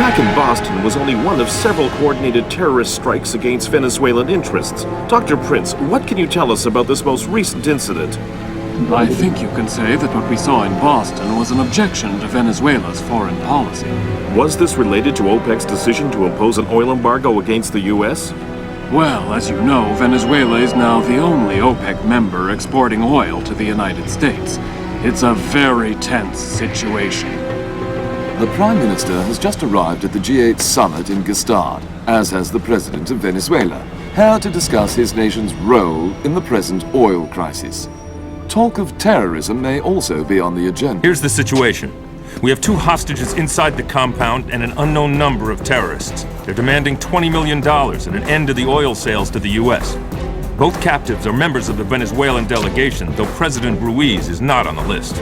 attack in Boston was only one of several coordinated terrorist strikes against Venezuelan interests. Dr. Prince, what can you tell us about this most recent incident? I think you can say that what we saw in Boston was an objection to Venezuela's foreign policy. Was this related to OPEC's decision to impose an oil embargo against the U.S.? Well, as you know, Venezuela is now the only OPEC member exporting oil to the United States. It's a very tense situation. The Prime Minister has just arrived at the G8 summit in Gstaad, as has the President of Venezuela, here to discuss his nation's role in the present oil crisis. Talk of terrorism may also be on the agenda. Here's the situation. We have 2 hostages inside the compound and an unknown number of terrorists. They're demanding $20 million and an end to the oil sales to the U.S. Both captives are members of the Venezuelan delegation, though President Ruiz is not on the list.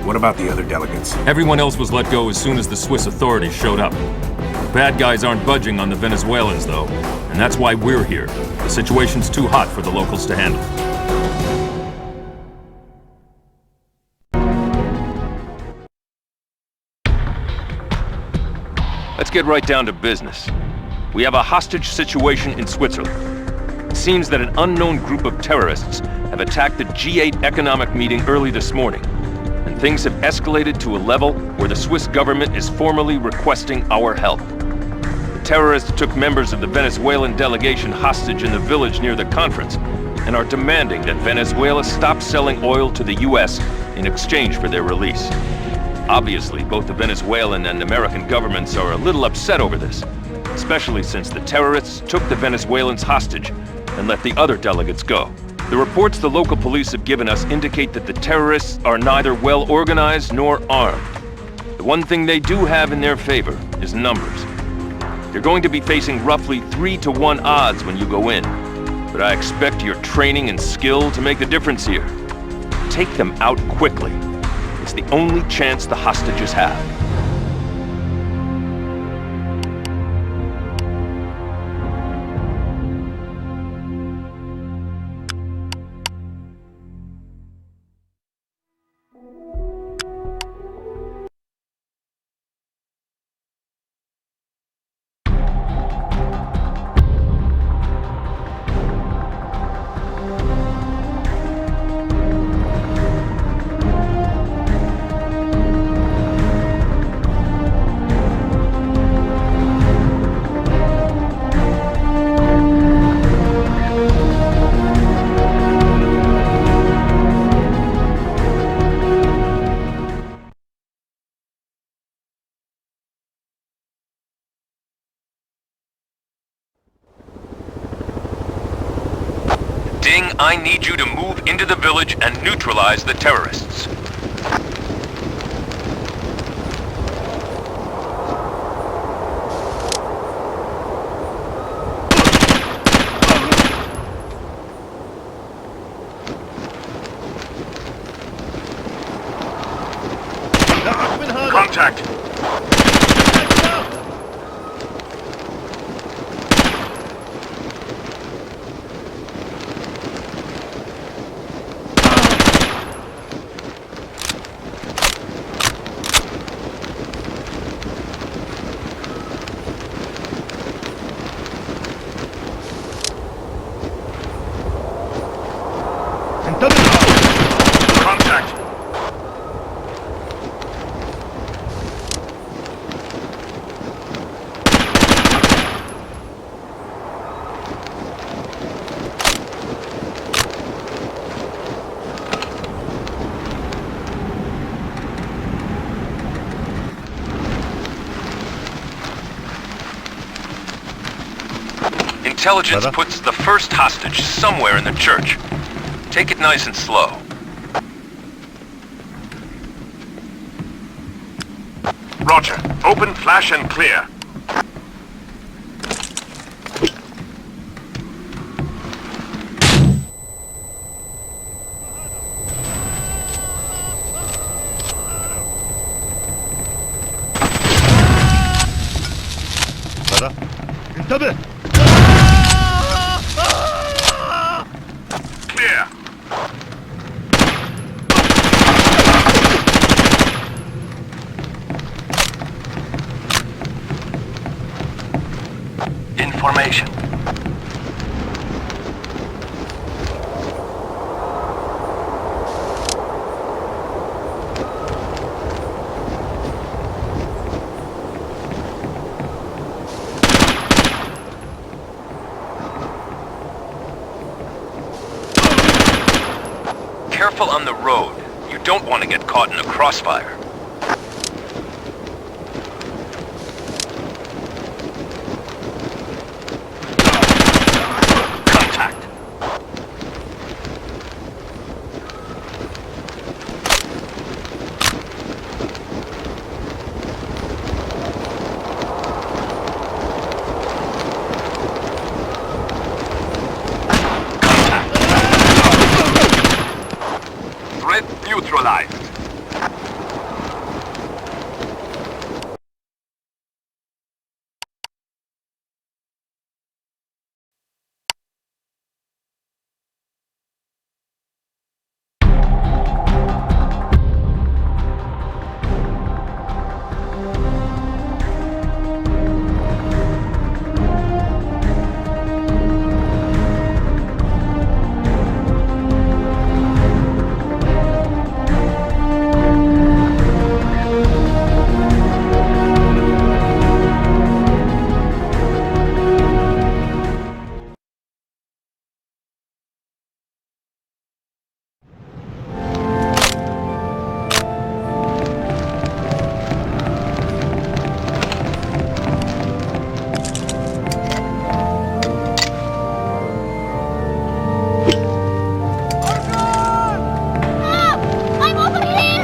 What about the other delegates? Everyone else was let go as soon as the Swiss authorities showed up. The bad guys aren't budging on the Venezuelans, though, and that's why we're here. The situation's too hot for the locals to handle. Let's get right down to business. We have a hostage situation in Switzerland. It seems that an unknown group of terrorists have attacked the G8 economic meeting early this morning, and things have escalated to a level where the Swiss government is formally requesting our help. The terrorists took members of the Venezuelan delegation hostage in the village near the conference and are demanding that Venezuela stop selling oil to the U.S. in exchange for their release. Obviously, both the Venezuelan and American governments are a little upset over this, especially since the terrorists took the Venezuelans hostage and let the other delegates go. The reports the local police have given us indicate that the terrorists are neither well organized nor armed. The one thing they do have in their favor is numbers. You're going to be facing roughly 3-to-1 odds when you go in, but I expect your training and skill to make the difference here. Take them out quickly. It's the only chance the hostages have. I need you to move into the village and neutralize the terrorists. Contact! Contact! Intelligence puts the first hostage somewhere in the church. Take it nice and slow. Roger. Open, flash, and clear. انتبه! Clear. formation. Careful on the road. You don't want to get caught in the crossfire. Contact. Threat neutralized.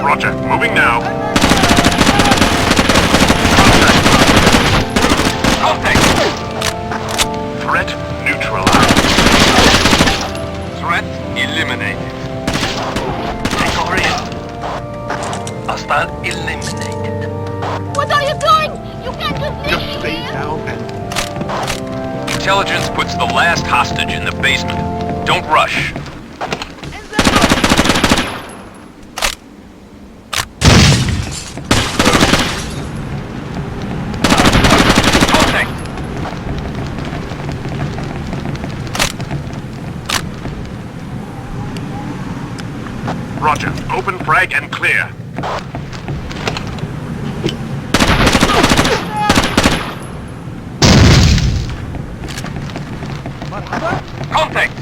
Roger, moving now. Contact! Threat neutralized. Threat eliminated. Hostile eliminated. What are you doing? You can't just leave me here. down and... Intelligence puts the last hostage in the basement. Don't rush. Contact! Roger, open frag and clear. Contact!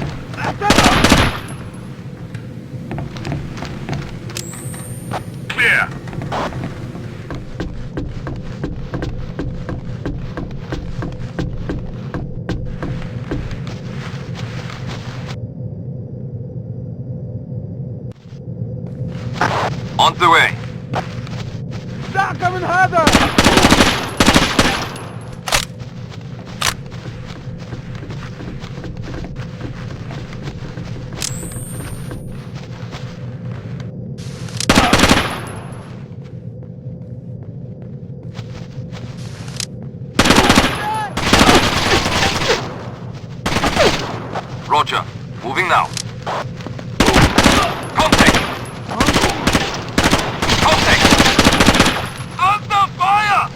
Clear. On the way. Roger. Moving now. Contact! Contact! Under fire!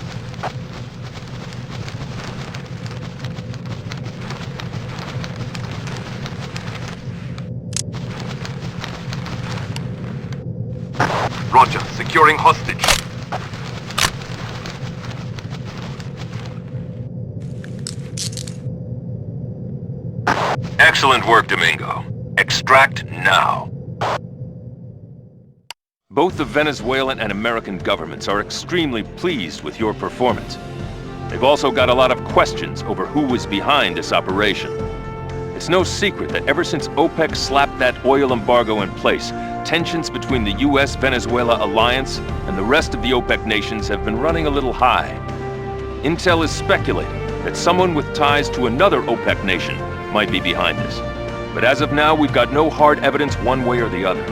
Roger. Securing hostage. Excellent work, Domingo. Extract now. Both the Venezuelan and American governments are extremely pleased with your performance. They've also got a lot of questions over who was behind this operation. It's no secret that ever since OPEC slapped that oil embargo in place, tensions between the US-Venezuela alliance and the rest of the OPEC nations have been running a little high. Intel is speculating that someone with ties to another OPEC nation might be behind this. But as of now, we've got no hard evidence one way or the other.